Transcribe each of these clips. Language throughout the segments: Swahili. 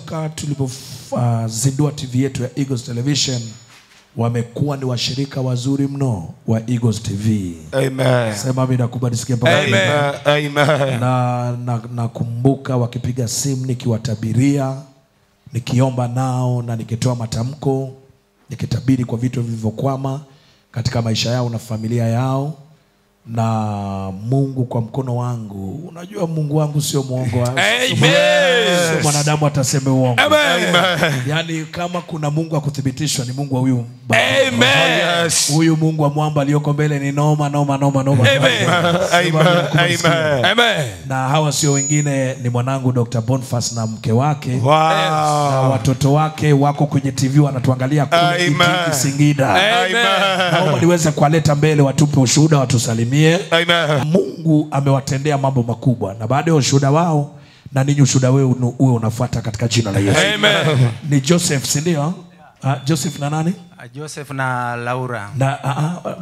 toka tulipozindua TV yetu ya Eagles Television, wamekuwa ni washirika wazuri mno wa Eagles TV. Amen. Sema mimi nakubali sikia mpaka. Amen. Amen. Na nakumbuka wakipiga simu nikiwatabiria, nikiomba nao na nikitoa matamko, nikitabiri kwa vitu vilivyokwama katika maisha yao na familia yao. Na Mungu kwa mkono wangu, unajua Mungu wangu sio muongo. Amen. Sio mwanadamu ataseme uongo. Amen. Yani kama kuna Mungu akuthibitishwa ni Mungu wa huyu baba. Amen. Yes. Huyu Mungu wa mwamba aliyoko mbele ni noma. Amen. Amen. Amen. Na hawa sio wengine, ni mwanangu Dr. Boniface na mke wake. Wow. Na watoto wake wako kwenye TV wanatuangalia kule Itigi Singida. Amen. Naomba niweze kuwaleta mbele watupe ushuhuda, watusalimie. Amen. Mungu amewatendea mambo makubwa, na baada ya ushuhuda wao na ninyi ushuhuda wewe uwe unafuata katika jina la Yesu. Amen. Ni Joseph, si ndio? Joseph na nani? Joseph na Laura. Na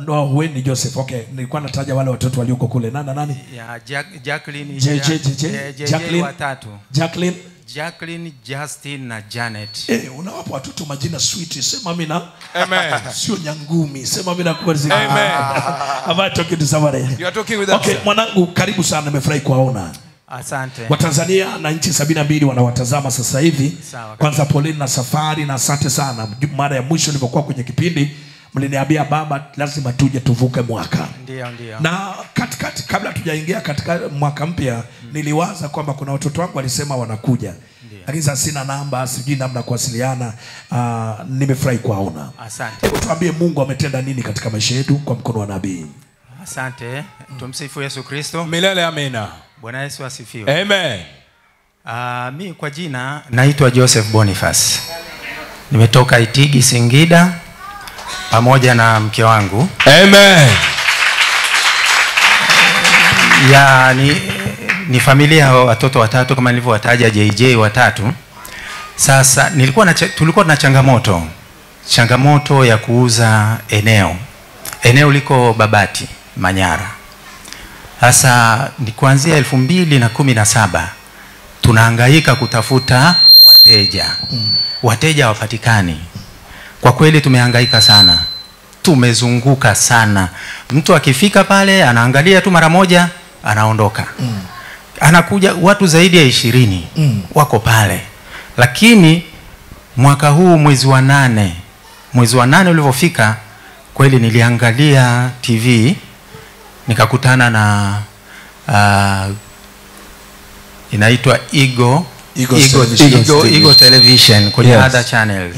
no, wewe ni Joseph. Okay, nilikuwa nataja wale watoto walioko kule. Nani? Ya Jacqueline. Jacqueline watatu. Jacqueline, Justin na Janet. Unawapa watoto majina sweet. Sema mimi na. Amen. Sio nyangumi. Sema mimi na kubariki. Amen. Am I talking to somebody? You are talking with us. Okay, mwanangu karibu sana, nimefurahi kuwaona. Asante. Watanzania na nchi 72 wanawatazama sasa hivi. Kwanza poleni na safari na asante sana. Mara ya mwisho nilipokuwa kwenye kipindi mliniambia baba lazima tuje tuvuke mwaka. Ndio. Na katikati kabla tujaingia katika mwaka mpya niliwaza kwamba kuna watoto wangu walisema wanakuja. Lakini sasa sina namba, sijui namna kuwasiliana. Nimefurahi kuwaona. Asante. Hebu tuambie Mungu ametenda nini katika maisha yetu kwa mkono wa nabii. Asante. Tumsifu Yesu Kristo. Milele amina. Bwana Yesu asifiwe. Amen. Mimi kwa jina naitwa Joseph Boniface. Nimetoka Itigi Singida pamoja na mke wangu. Amen. Ni familia watoto watatu kama nilivyowataja, JJ watatu. Sasa tulikuwa na changamoto ya kuuza eneo liko Babati, Manyara. Sasa ni kuanzia 2017 tunahangaika kutafuta wateja wapatikani. Kwa kweli tumehangaika sana, tumezunguka sana. Mtu akifika pale anaangalia tu mara moja anaondoka. Anakuja watu zaidi ya 20 wako pale. Lakini mwaka huu mwezi wa 8 ulipofika, kweli niliangalia TV nikakutana na inaitwa Eagle Television kwenye other channel.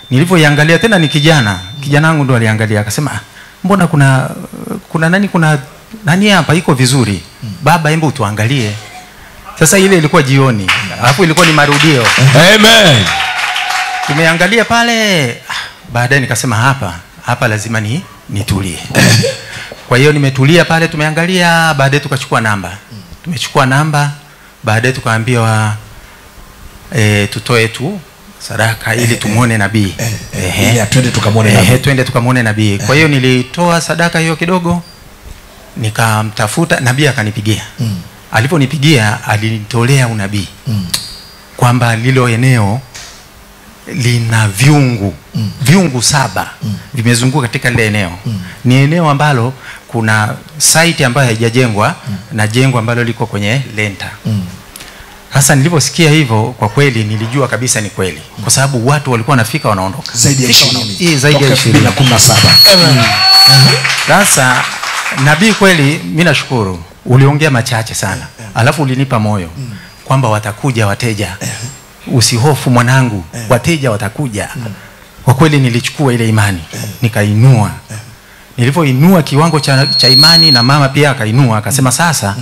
Nilipoiangalia tena ni kijana wangu ndo aliangalia akasema mbona kuna nani hapa iko vizuri. Baba hebu tuangalie. Sasa ile ilikuwa jioni. Alafu ilikuwa ni marudio. Amen. Tumeangalia pale, baadaye nikasema hapa lazima nitulie. Kwa hiyo nimetulia pale, tumeangalia, baadaye tukachukua namba. Tumechukua namba, baadaye tukaambiwa tutoe tu sadaka ili tumuone nabii. Twende tukamwone nabii. Twende tukamwone nabii. Kwa hiyo nilitoa sadaka hiyo kidogo, nikamtafuta nabii akanipigia. Aliponipigia alinitolea unabii kwamba lilo eneo lina viungu 7 vimezunguka katika lile eneo. Ni eneo ambalo kuna site ambayo haijajengwa na jengo ambalo liko kwenye lenta. Sasa niliposikia hivyo, kwa kweli nilijua kabisa ni kweli, kwa sababu watu walikuwa wanafika wanaondoka zaidi ya 20. Zaidi ya 2017. Sasa nabii kweli mimi nashukuru, uliongea machache sana. Alafu ulinipa moyo kwamba watakuja wateja. Usihofu mwanangu, wateja watakuja. Kwa kweli nilichukua ile imani, nikainua. Nilipoinua kiwango cha imani, na mama pia akainua, akasema sasa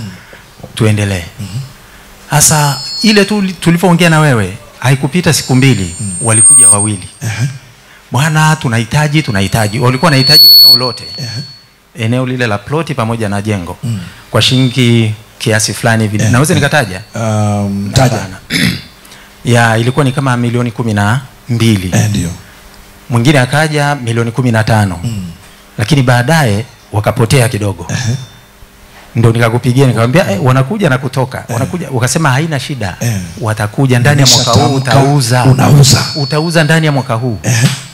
tuendelee. Sasa ile tulipoongea na wewe haikupita siku 2 walikuja wawili. Bwana tunahitaji. Walikuwa wanahitaji eneo lote. Eneo lile la ploti pamoja na jengo. Kwa shilingi kiasi fulani hivi. Naweza nikataja? Taja. Ilikuwa ni kama milioni 12. Ndio. Mwingine akaja milioni 15. Lakini baadaye wakapotea kidogo. Ndo nikakupigia nikamwambia wanakuja na kutoka. Wanakuja, ukasema haina shida. Watakuja ndani ya mwaka huu, utauza ndani ya mwaka huu.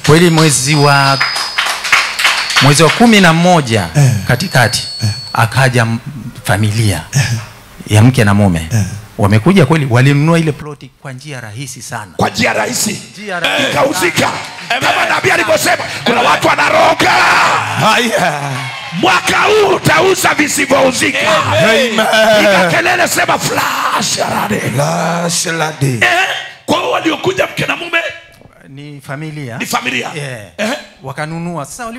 Kweli mwezi wa 11 katikati akaja familia ya mke na mume. Wamekuja kweli, walinunua ile ploti kwa njia rahisi sana. Kwa njia rahisi. Ikauzika. Kama nabii alivyosema, kuna watu wanaroga. Mwaka huu utauza visivyouzika. Ikakelele sema flash alade. Kwa hiyo waliokuja mke na mume ni familia. Ni familia. Wakanunua. Sasa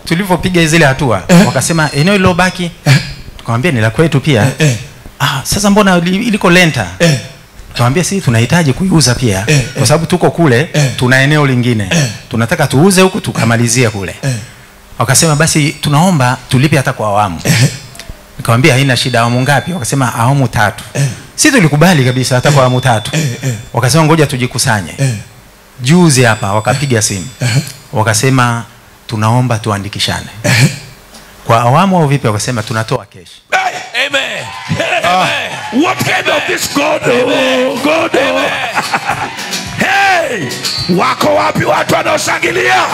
tulivyopiga zile hatua, wakasema eneo lilobaki tukamwambia ni la kwetu pia. Sasa mbona iliko lenta? Tukamwambia sisi tunahitaji kuiuza pia kwa sababu tuko kule, tuna eneo lingine. Tunataka tuuze huku tukamalizie kule. Wakasema basi tunaomba tulipe hata kwa awamu. Nikamwambia haina shida, awamu ngapi? Wakasema awamu 3. Sisi tulikubali kabisa hata kwa awamu 3. Wakasema ngoja tujikusanye. Juzi hapa wakapiga simu. Wakasema tunaomba tuandikishane. Kwa awamu au vipi? Wakasema tunatoa cash. Amen. What kind of this God? God. Hey! Wako wapi watu wanaoshangilia?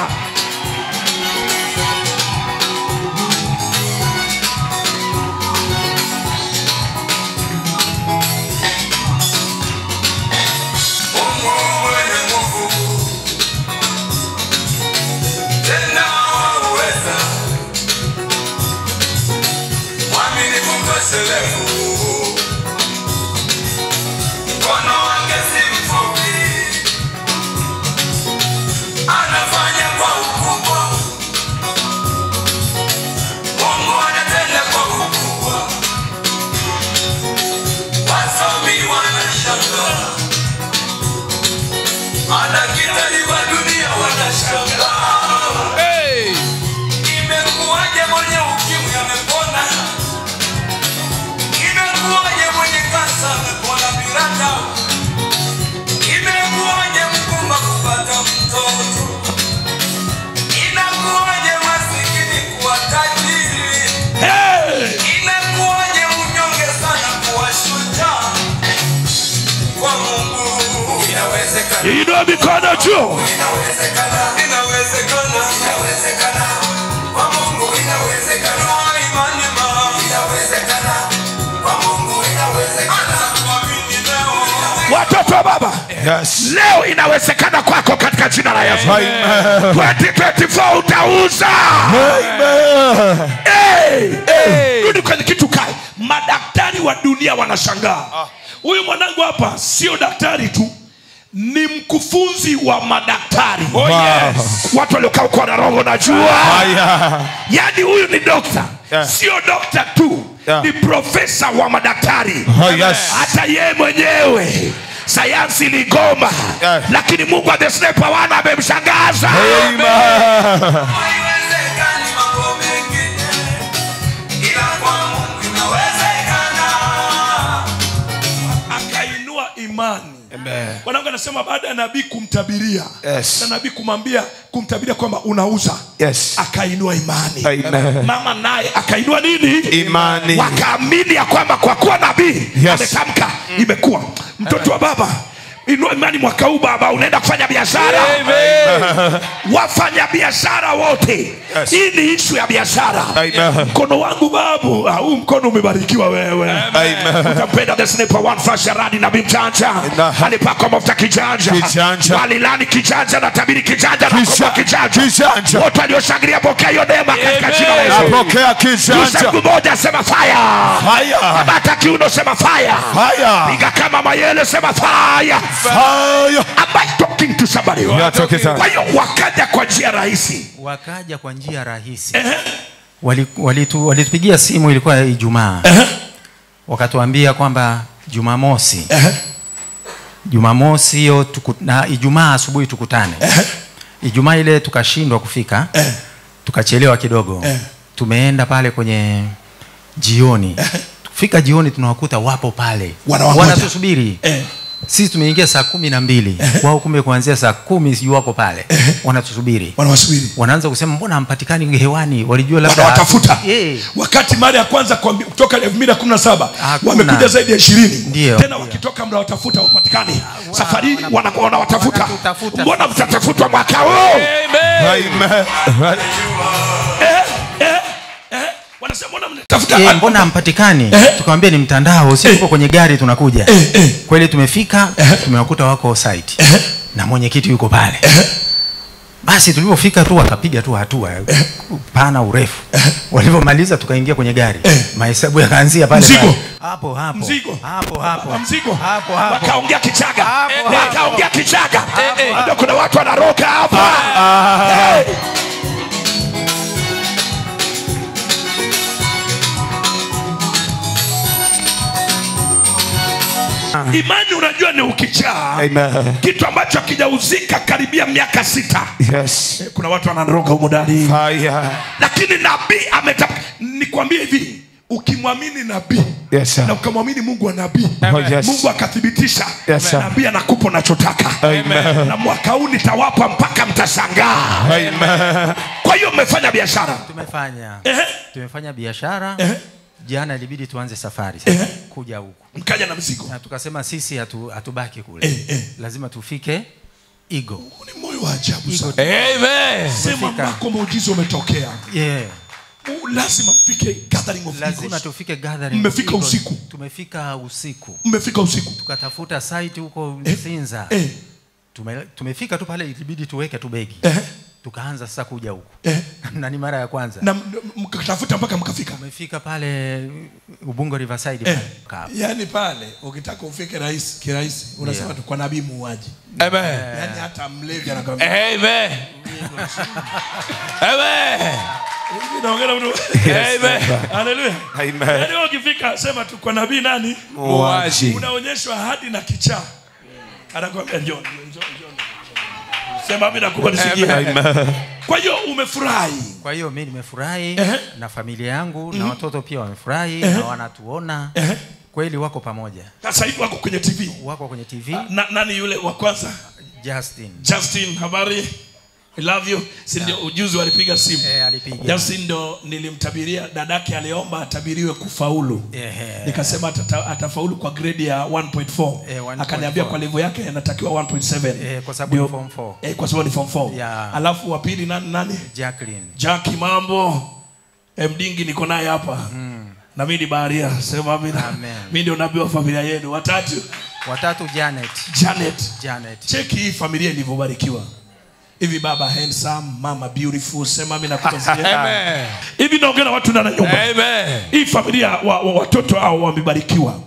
Inua mikono juu. Inawezekana. Kwa Mungu inawezekana. Imani inawezekana. Kwa Mungu inawezekana. Watoto wa baba. Yes. Leo inawezekana kwako katika jina la Yesu. Amen. 2024 utauza. Amen. Rudi kwenye kitu kai. Madaktari wa dunia wanashangaa. Huyu mwanangu hapa sio daktari tu, ni mkufunzi wa madaktari. Yes. Watu waliokaa kwa roho najua. Yaani huyu ni dokta. Sio dokta tu. Ni profesa wa madaktari. Hata yeye mwenyewe sayansi iligoma. Lakini Mungu wa the sniper wana amemshangaza. Amen. Akainua imani. Wanangu anasema baada ya nabii kumtabiria, na nabii kumtabiria kwamba unauza, akainua imani. Amen. Mama naye akainua nini? Imani. Wakaamini ya kwamba kwa kuwa nabii ametamka imekuwa. Mtoto wa baba, inua imani mwaka huu baba, unaenda kufanya biashara. Wafanya biashara wote, hii ni issue ya biashara. Mkono wangu babu, huu mkono umebarikiwa wewe. Utampenda the sniper one flash radi na bimchanja. Alipaka mafuta kijanja. Walilani kijanja na tabiri kijanja na kwa kijanja. Wote walioshangilia pokea hiyo neema katika jina la Yesu. Pokea kijanja. Mungu mmoja sema fire. Fire. Bata kiuno sema fire. Fire. Piga kama mayele sema fire. Fire. Am I talking to somebody? Kwa hiyo wakaja kwa njia rahisi. Walitupigia simu, ilikuwa Ijumaa. Wakatuambia kwamba Jumamosi. Jumamosi hiyo na Ijumaa asubuhi tukutane. Ijumaa ile tukashindwa kufika. Tukachelewa kidogo. Tumeenda pale kwenye jioni. Fika jioni tunawakuta wapo pale. Wanatusubiri. Sisi tumeingia saa 12. Wao kumbe kuanzia saa 10 sijui wako pale. Wanatusubiri. Wanawasubiri. Wanaanza kusema mbona hampatikani hewani? Walijua labda watafuta. Wakati mara ya kwanza kutoka 2017 wamekuja zaidi ya 20. Tena wakitoka mnawatafuta wapatikani. Safari wanawatafuta. Mbona mtatafutwa mwaka huu? Amen. Wanasema mbona mnatafuta? Mbona hampatikani? Tukamwambia ni mtandao, sisi tuko kwenye gari tunakuja. Kweli tumefika, tumewakuta wako site. Na mwenyekiti yuko pale. Basi tulipofika tu wakapiga tu hatua pana urefu. Walipomaliza tukaingia kwenye gari. Mahesabu yakaanzia pale pale. Hapo. Mzigo. Hapo. Mzigo. Hapo. Wakaongea Kichaga. Wakaongea Kichaga. Ndio kuna watu wanaroka hapa. Imani unajua ni ukichaa. Kitu ambacho hakijauzika karibia miaka 6. Yes. Kuna watu wanaroga huko ndani. Lakini nabii nikwambie hivi, ukimwamini nabii na ukamwamini Mungu wa nabii, Mungu akathibitisha, nabii anakupa unachotaka. Na mwaka huu nitawapa mpaka mtashangaa. Kwa hiyo mmefanya biashara? Tumefanya biashara. Jana ilibidi tuanze safari kuja huku. Mkaja na mzigo. Na tukasema sisi hatubaki kule. Lazima tufike Igo. Ni moyo wa ajabu sana. Amen. Sema mako muujiza umetokea. Lazima mfike gathering of Eagles. Lazima tufike gathering. Mmefika usiku. Tumefika usiku. Mmefika usiku. Tukatafuta site huko Sinza. Tumefika tu pale ilibidi tuweke tu begi. Tukaanza sasa kuja huko. Na ni mara ya kwanza. Na mkatafuta mpaka mkafika. Tumefika pale Ubungo Riverside. Yaani pale ukitaka ufike kirahisi unasema tu kwa nabii muuaji. Amen. Yaani hata mlevi anakwambia. Amen. Amen. Naongea mtu. Amen. Haleluya. Amen. Yaani ukifika sema tu kwa nabii nani? Muuaji. Unaonyeshwa ahadi na kichaa. Anakuambia njoo. Sema mimi nakupa nisikie. Kwa hiyo umefurahi? Kwa hiyo mimi nimefurahi na familia yangu na watoto pia wamefurahi na wanatuona. Kweli wako pamoja. Sasa hivi wako kwenye TV. Wako kwenye TV. Nani yule wa kwanza? Justin, habari? I love you. Si ndio ujuzi walipiga simu. Alipiga. Justin ndo nilimtabiria, dadake aliomba atabiriwe kufaulu. Nikasema atafaulu kwa grade ya 1.4. Akaniambia kwa level yake anatakiwa 1.7. Kwa sababu ni form 4. Kwa sababu ni form 4. Alafu wa pili nani? Jackie, mambo. Mdingi niko naye hapa. Na mimi ni baharia. Sema amina. Mimi ndio nabii wa familia yenu. Watatu Janet. Cheki hii familia ilivyobarikiwa. Hivi baba handsome, mama beautiful, sema mimi nakutazamia. Amen. Hivi naongea na watu ndani ya nyumba. Amen. Hii familia watoto hao wamebarikiwa.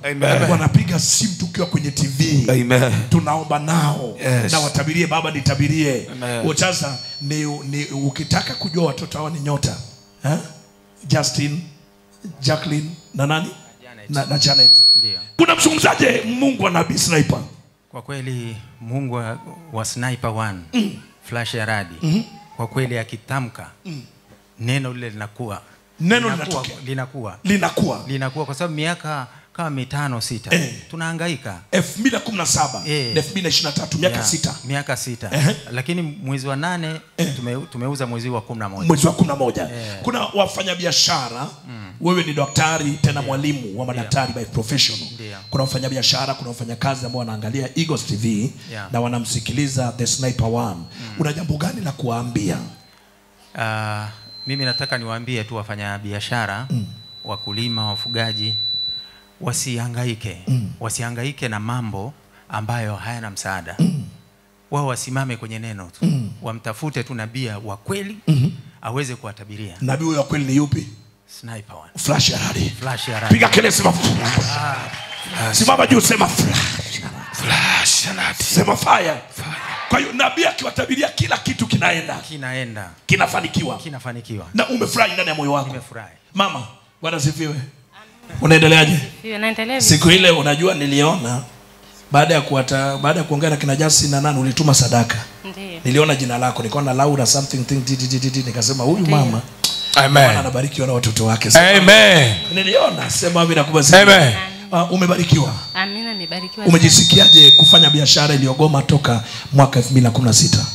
Wanapiga simu tukiwa kwenye TV. Amen. Tunaomba nao. Na watabirie baba nitabirie. Sasa ni ukitaka kujua watoto hao ni nyota. Justin, Jacqueline na nani? Na Janet. Ndio. Unamzungumzaje Mungu wa nabii Sniper? Kwa kweli Mungu wa Sniper 1. Flash ya radi. Kwa kweli akitamka neno lile linakuwa. Linakuwa kwa sababu miaka kama 5-6 tunahangaika. 2017 2023 miaka 6. Lakini mwezi wa 8 tumeuza mwezi wa 11. Mwezi wa 11. Kuna wafanyabiashara, wewe ni daktari tena mwalimu wa madaktari by professional. Kuna wafanyabiashara, kuna wafanyakazi ambao wanaangalia Eagles TV na wanamsikiliza The Sniper 1. Una jambo gani la kuwaambia? Mimi nataka niwaambie tu wafanyabiashara, wakulima, wafugaji wasihangaike na mambo ambayo hayana msaada. Wao wasimame kwenye neno tu. Wamtafute tu nabii wa kweli aweze kuwatabiria. Nabii wa kweli ni yupi? Sniper 1. Flash ya radi. Piga kelele sema. Simama juu sema flash ya radi. Sema fire. Kwa hiyo nabii akiwatabiria kila kitu kinaenda. Kinafanikiwa. Na umefurahi ndani ya moyo wako. Nimefurahi. Mama, Bwana sifiwe. Unaendeleaje? Naendelea. Siku ile unajua niliona baada ya kuongea na kina Justin na nani ulituma sadaka. Ndiyo. Niliona jina lako, nikaona Laura something nikasema huyu mama anabarikiwa na watoto wake. Amen. Niliona sema mimi nakubariki. Amen. Umebarikiwa. Amina. Nimebarikiwa. Umejisikiaje kufanya biashara iliyogoma toka mwaka 2016?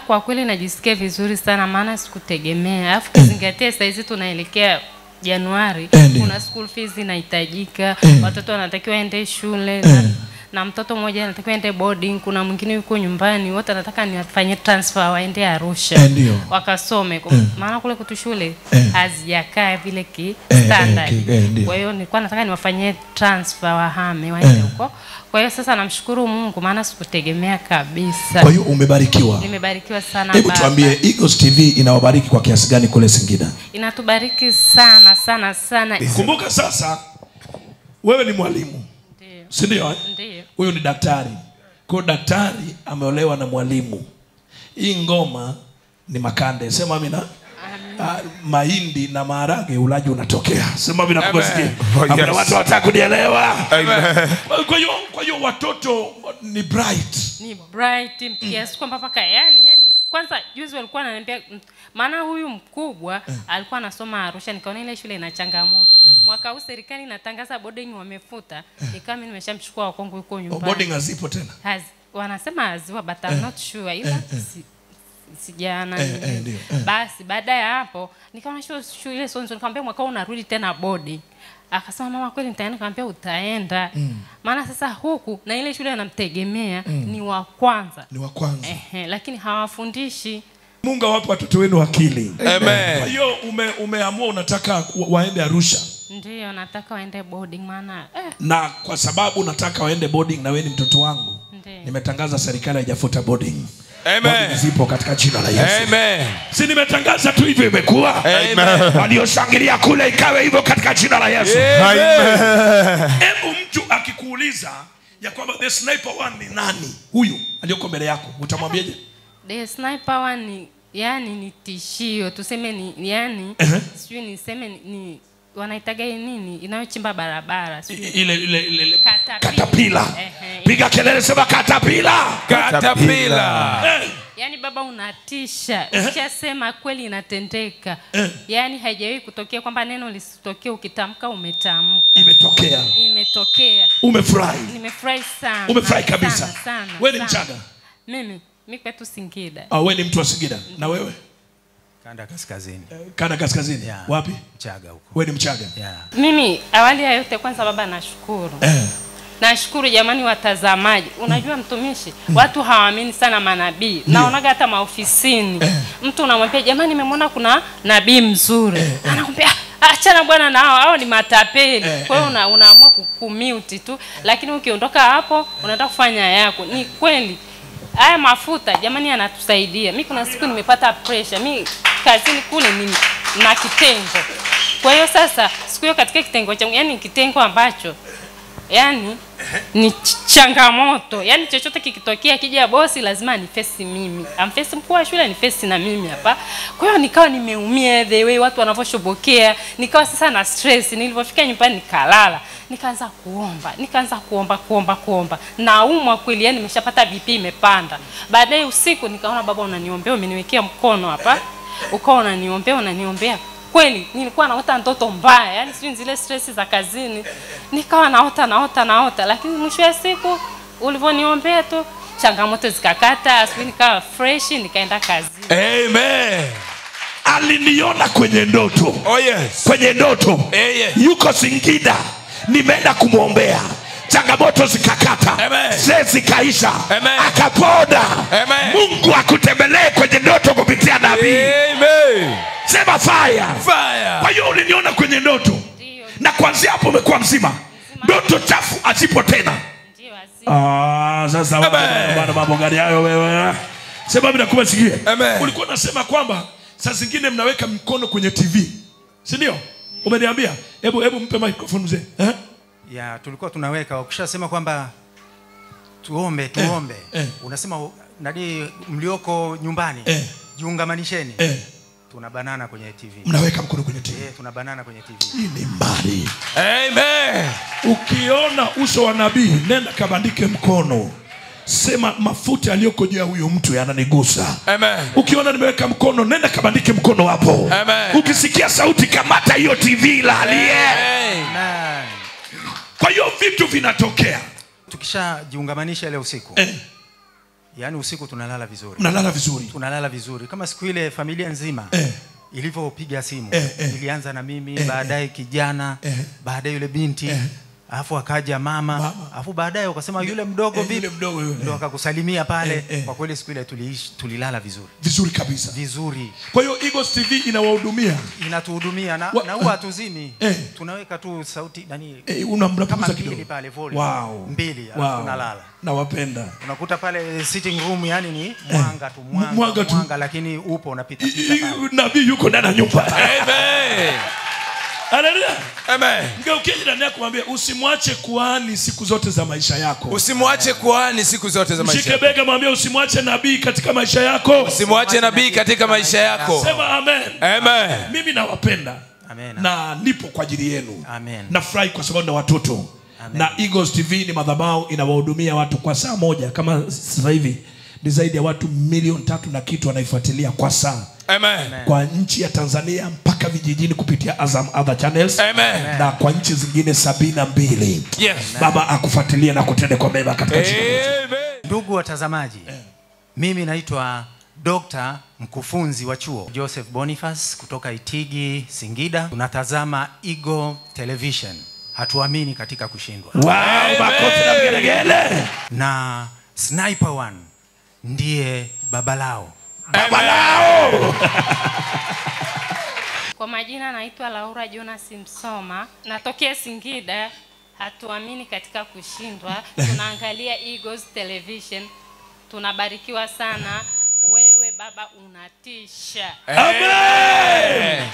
Kwa kweli najisikia vizuri sana maana sikutegemea. Alafu kizingatia sasa hizi tunaelekea Januari, kuna school fees inahitajika, watoto wanatakiwa ende shule na mtoto mmoja anatakiwa ende boarding, kuna mwingine yuko nyumbani, wote nataka niwafanyie transfer waende Arusha wakasome. Maana kule kwetu shule hazijakaa vile standard. Kwa hiyo nilikuwa nataka niwafanyie transfer wahame waende huko. Kwa hiyo sasa namshukuru Mungu maana sikutegemea kabisa. Kwa hiyo umebarikiwa? Nimebarikiwa sana. Hebu tuambie Eagles TV inawabariki kwa kiasi gani kule Singida? Inatubariki sana sana sana. Kumbuka sasa wewe ni mwalimu. Ndiyo. Si ndio? Ndiyo. Huyo ni daktari. Kwa daktari ameolewa na mwalimu. Hii ngoma ni makande. Sema amina. Mahindi na maharage ulaji unatokea. Sema mimi nakusikia. Kuna watu wataka kunielewa. Kwa hiyo watoto ni bright. Ni bright kiasi kwamba paka yani kwanza juzi walikuwa wananiambia maana huyu mkubwa alikuwa anasoma Arusha, nikaona ile shule ina changamoto. Mwaka huu serikali inatangaza boarding wamefuta. Ikawa mimi nimeshamchukua wakongo yuko nyumbani. Boarding hazipo tena. Wanasema haziwa but I'm not sure. Ila sijana basi baada ya hapo nikaona shule sonzo, nikamwambia mwaka huu unarudi tena boarding. Akasema mama kweli nitaenda, nikamwambia utaenda. Maana sasa huku na ile shule anamtegemea ni wa kwanza. Ni wa kwanza. Lakini hawafundishi. Mungu awape watoto wenu akili. Amen. Kwa hiyo umeamua unataka waende Arusha. Ndiyo, nataka waende boarding maana Na kwa sababu nataka waende boarding na wewe ni mtoto wangu. Nimetangaza serikali haijafuta boarding. Amen. Zipo katika jina la Yesu. Amen. Si nimetangaza tu hivyo imekuwa. Amen. Walioshangilia kule ikawe hivyo katika jina la Yesu. Amen. Hebu mtu akikuuliza ya kwamba the sniper one ni nani? Huyu aliyoko mbele yako, utamwambiaje? The sniper one ni yani ni tishio. Tuseme ni yani sijui niseme ni wanaitaga nini inayochimba barabara ile katapila. Piga kelele sema katapila. Katapila. Yani baba unatisha. Ukishasema kweli inatendeka. Yani haijawahi kutokea kwamba neno lisitokee ukitamka umetamka. Imetokea. Umefurahi? Nimefurahi sana. Umefurahi kabisa. Wewe ni Mchaga? Mimi kwetu Singida. Wewe ni mtu wa Singida. Na wewe? Kanda Kaskazini. Kanda Kaskazini. Wapi? Mchaga huko. Wewe ni Mchaga? Mimi awali ya yote kwanza baba nashukuru. Nashukuru jamani watazamaji. Unajua mtumishi, watu hawaamini sana manabii. Naonaga hata maofisini. Mtu unamwambia jamani nimemwona kuna nabii mzuri. Anakuambia achana bwana na hao ni matapeli. Kwa hiyo unaamua kukumute tu, lakini ukiondoka hapo unaenda kufanya yako. Ni kweli. Haya mafuta jamani yanatusaidia. Mimi kuna siku nimepata pressure. Mimi kazini kule ni na kitengo. Kwa hiyo sasa siku hiyo katika kitengo changu yani kitengo ambacho yani ni changamoto. Yani chochote kikitokea kija bosi lazima ni face mimi. Amface mkuu wa shule ni face na mimi hapa. Kwa hiyo nikawa nimeumia the way watu wanavoshobokea. Nikawa sasa na stress. Nilipofika nyumbani nikalala. Nikaanza kuomba. Naumwa kweli yani nimeshapata BP imepanda. Baadaye usiku nikaona baba unaniombea, umeniwekea mkono hapa. Ukawa unaniombea. Kweli nilikuwa naota ndoto mbaya, yani sio zile stress za kazini. Nikawa naota, lakini mwisho wa siku ulivoniombea tu changamoto zikakata, asubuhi nikawa fresh nikaenda kazi. Amen. Aliniona kwenye ndoto. Oh yes. Kwenye ndoto. Yes. Yuko Singida. Nimeenda kumwombea. Changamoto zikakata. Stress zikaisha. Akapona. Mungu akutembelee kwenye ndoto kupitia nabii. Amen. Sema fire. Fire. Kwa hiyo uliniona kwenye ndoto. Na kuanzia hapo umekuwa mzima. Ndoto chafu hazipo tena. Sasa bwana mambo gani hayo wewe? Sema mimi nakusikia. Ulikuwa unasema kwamba saa zingine mnaweka mkono kwenye TV. Si ndio? Umeniambia. Hebu mpe microphone mzee. Ya tulikuwa tunaweka ukishasema kwamba tuombe. Unasema nadi mlioko nyumbani jiungamanisheni. Tunabanana kwenye TV. Mnaweka mkono kwenye TV. Tunabanana kwenye TV. Hii ni mbali. Amen. Ukiona uso wa nabii, nenda kabandike mkono. Sema mafuta yaliyoko juu ya huyo mtu yananigusa. Amen. Ukiona nimeweka mkono, nenda kabandike mkono hapo. Amen. Ukisikia sauti kamata hiyo TV lalie. Amen. Kwa hiyo vitu vinatokea. Tukishajiungamanisha ile usiku. Yaani usiku tunalala vizuri. Mnalala vizuri. Tunalala vizuri. Kama siku ile familia nzima ilivyopiga simu. Ilianza na mimi, baadaye kijana, baadaye yule binti, alafu akaja mama, alafu baadaye ukasema yule mdogo vipi? Yule mdogo yule. Ndio akakusalimia pale. Kwa kweli siku ile tulilala vizuri. Vizuri kabisa. Vizuri. Kwa hiyo Eagles TV inawahudumia. Inatuhudumia na huwa hatuzimi. Tunaweka tu sauti nani? Unamrapuza kidogo. Mbili pale volume. Wow. Mbili tunalala. Nawapenda. Unakuta pale sitting room yani ni mwanga tu mwanga lakini upo unapita pale. Nabii yuko ndani ya nyumba. Amen. Haleluya. Amen. Ngeukie jirani yako kumwambia usimwache kuhani siku zote za maisha yako. Usimwache kuhani siku zote za maisha yako. Mshike bega mwambie usimwache nabii katika maisha yako. Usimwache nabii katika maisha yako. Sema amen. Amen. Mimi nawapenda. Amen. Na nipo kwa ajili yenu. Amen. Nafurahi kwa sababu na watoto. Amen. Na Eagles TV ni madhabahu inawahudumia watu kwa saa moja. Kama sasa hivi ni zaidi ya watu 3 na kitu wanaifuatilia kwa saa. Amen. Kwa nchi ya Tanzania mpaka vijijini kupitia Azam Other Channels. Amen. Na kwa nchi zingine 72. Yes. Baba akufuatilie na kutende kwa mema katika jina la Yesu. Amen. Ndugu watazamaji, mimi naitwa Dr. mkufunzi wa chuo Joseph Boniface kutoka Itigi, Singida. Tunatazama Eagle Television. Hatuamini katika kushindwa. Wow, makofi na vigelegele. Na Sniper One ndiye baba lao. Baba lao. Kwa majina naitwa Laura Jonas Msoma, natokea Singida. Hatuamini katika kushindwa. Tunaangalia Eagles Television. Tunabarikiwa sana. Wewe baba unatisha. Amen.